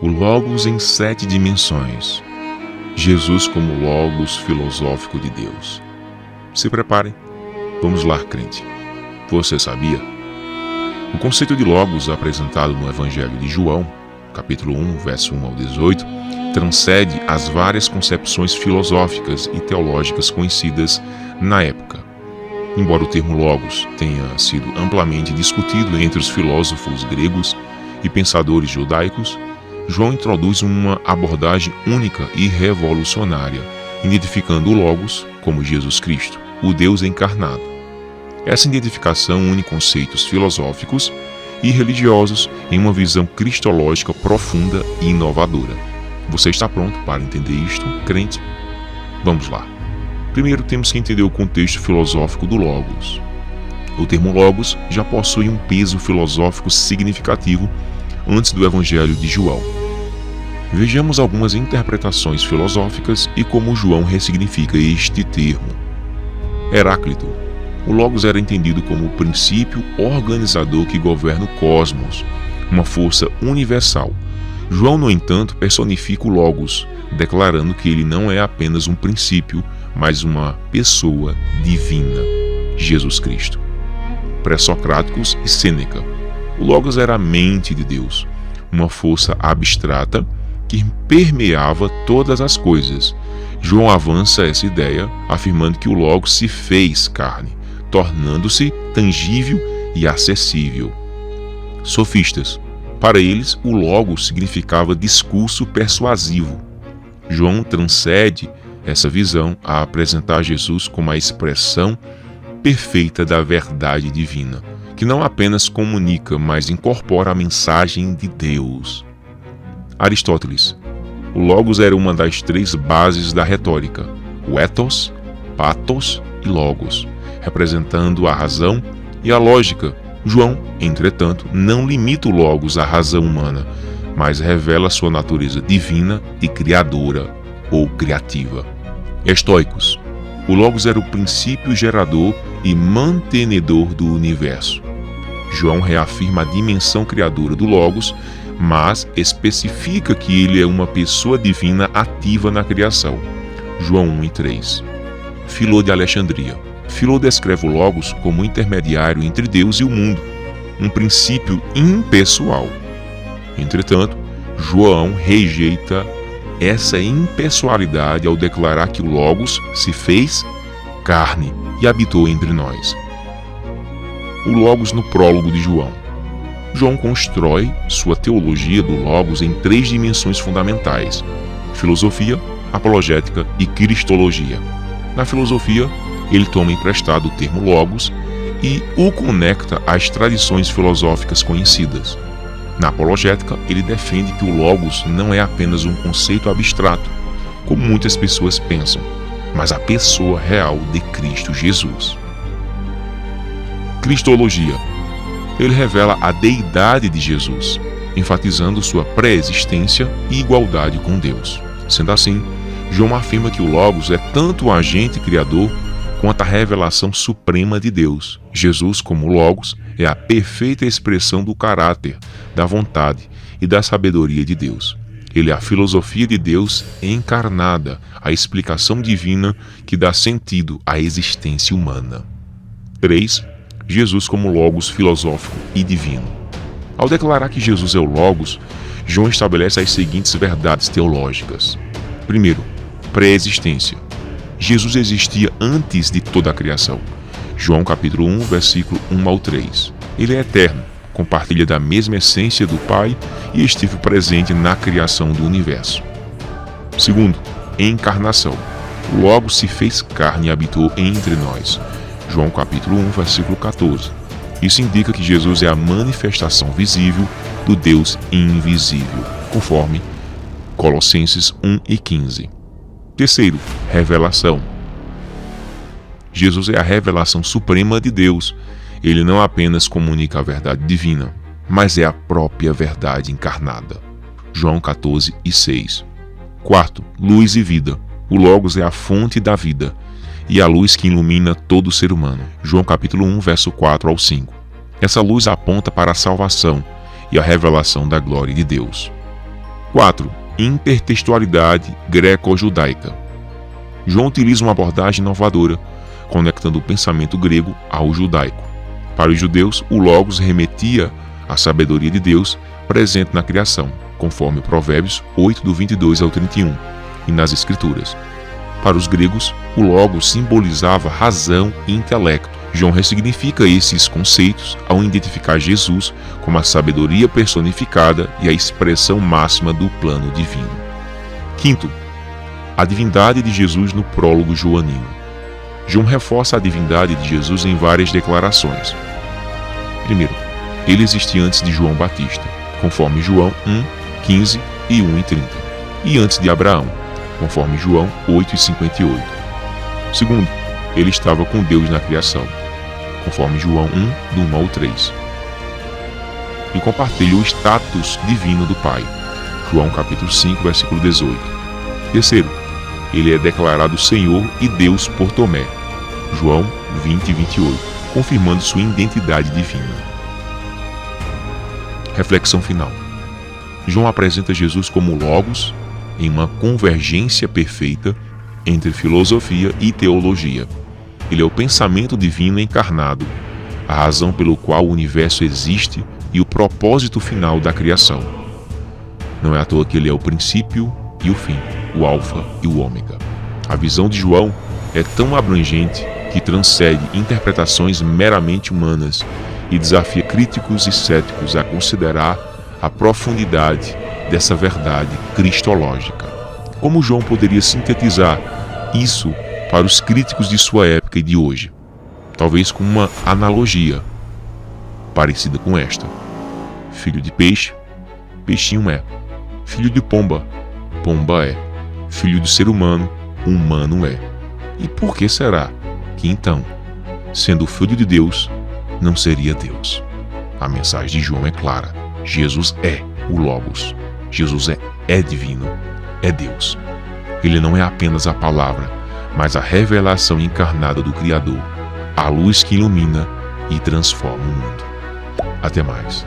O Logos em 7 dimensões. Jesus como Logos filosófico de Deus. Se preparem, vamos lá, crente. Você sabia? O conceito de Logos apresentado no Evangelho de João, capítulo 1, verso 1 ao 18, transcende as várias concepções filosóficas e teológicas conhecidas na época. Embora o termo Logos tenha sido amplamente discutido entre os filósofos gregos e pensadores judaicos, João introduz uma abordagem única e revolucionária, identificando o Logos como Jesus Cristo, o Deus encarnado. Essa identificação une conceitos filosóficos e religiosos em uma visão cristológica profunda e inovadora. Você está pronto para entender isto, crente? Vamos lá. Primeiro temos que entender o contexto filosófico do Logos. O termo Logos já possui um peso filosófico significativo antes do Evangelho de João. Vejamos algumas interpretações filosóficas e como João ressignifica este termo. Heráclito. O Logos era entendido como o princípio organizador que governa o cosmos, uma força universal. João, no entanto, personifica o Logos, declarando que ele não é apenas um princípio, mas uma pessoa divina, Jesus Cristo. Pré-socráticos e Sêneca. O Logos era a mente de Deus, uma força abstrata que permeava todas as coisas. João avança essa ideia, afirmando que o Logos se fez carne, tornando-se tangível e acessível. Sofistas. Para eles, o Logos significava discurso persuasivo. João transcende essa visão a apresentar Jesus como a expressão perfeita da verdade divina, que não apenas comunica, mas incorpora a mensagem de Deus. Aristóteles. O Logos era uma das 3 bases da retórica, o ethos, pathos e logos, representando a razão e a lógica. João, entretanto, não limita o Logos à razão humana, mas revela sua natureza divina e criadora ou criativa. Estoicos. O Logos era o princípio gerador e mantenedor do universo. João reafirma a dimensão criadora do Logos, mas especifica que ele é uma pessoa divina ativa na criação. João 1:3. Filô de Alexandria. Filô descreve o Logos como intermediário entre Deus e o mundo, um princípio impessoal. Entretanto, João rejeita essa impessoalidade ao declarar que o Logos se fez carne e habitou entre nós. O Logos no prólogo de João. João constrói sua teologia do Logos em 3 dimensões fundamentais: filosofia, apologética e cristologia. Na filosofia, ele toma emprestado o termo Logos e o conecta às tradições filosóficas conhecidas. Na apologética, ele defende que o Logos não é apenas um conceito abstrato, como muitas pessoas pensam, mas a pessoa real de Cristo Jesus. Cristologia. Ele revela a deidade de Jesus, enfatizando sua pré-existência e igualdade com Deus. Sendo assim, João afirma que o Logos é tanto o agente criador quanto a revelação suprema de Deus. Jesus, como Logos, é a perfeita expressão do caráter, da vontade e da sabedoria de Deus. Ele é a filosofia de Deus encarnada, a explicação divina que dá sentido à existência humana. 3. Jesus como Logos filosófico e divino. Ao declarar que Jesus é o Logos, João estabelece as seguintes verdades teológicas. Primeiro, pré-existência. Jesus existia antes de toda a criação. João capítulo 1, versículo 1 ao 3. Ele é eterno, compartilha da mesma essência do Pai e esteve presente na criação do universo. Segundo, encarnação. O Logos se fez carne e habitou entre nós. João capítulo 1, versículo 14. Isso indica que Jesus é a manifestação visível do Deus invisível, conforme Colossenses 1:15. Terceiro, revelação. Jesus é a revelação suprema de Deus. Ele não apenas comunica a verdade divina, mas é a própria verdade encarnada. João 14:6. Quarto, luz e vida. O Logos é a fonte da vida e a luz que ilumina todo ser humano. João capítulo 1, verso 4 ao 5. Essa luz aponta para a salvação e a revelação da glória de Deus. 4. Intertextualidade greco-judaica. João utiliza uma abordagem inovadora, conectando o pensamento grego ao judaico. Para os judeus, o Logos remetia à sabedoria de Deus presente na criação, conforme Provérbios 8, do 22 ao 31, e nas Escrituras. Para os gregos, o Logos simbolizava razão e intelecto. João ressignifica esses conceitos ao identificar Jesus como a sabedoria personificada e a expressão máxima do plano divino. 5. A divindade de Jesus no prólogo joanino. João reforça a divindade de Jesus em várias declarações. Primeiro, ele existia antes de João Batista, conforme João 1, 15 e 1 e 30, e antes de Abraão, conforme João 8 e 58. Segundo, ele estava com Deus na criação, conforme João 1, do 1 ao 3. E compartilha o status divino do Pai, João capítulo 5, versículo 18. Terceiro, ele é declarado Senhor e Deus por Tomé, João 20 e 28, confirmando sua identidade divina. Reflexão final. João apresenta Jesus como Logos em uma convergência perfeita entre filosofia e teologia. Ele é o pensamento divino encarnado, a razão pelo qual o universo existe e o propósito final da criação. Não é à toa que ele é o princípio e o fim, o alfa e o ômega. A visão de João é tão abrangente que transcende interpretações meramente humanas e desafia críticos e céticos a considerar a profundidade dessa verdade cristológica. Como João poderia sintetizar isso para os críticos de sua época e de hoje? Talvez com uma analogia parecida com esta: filho de peixe, peixinho é; filho de pomba, pomba é; filho de ser humano, humano é. E por que será que então, sendo filho de Deus, não seria Deus? A mensagem de João é clara: Jesus é o Logos. Jesus é divino, é Deus. Ele não é apenas a palavra, mas a revelação encarnada do Criador, a luz que ilumina e transforma o mundo. Até mais.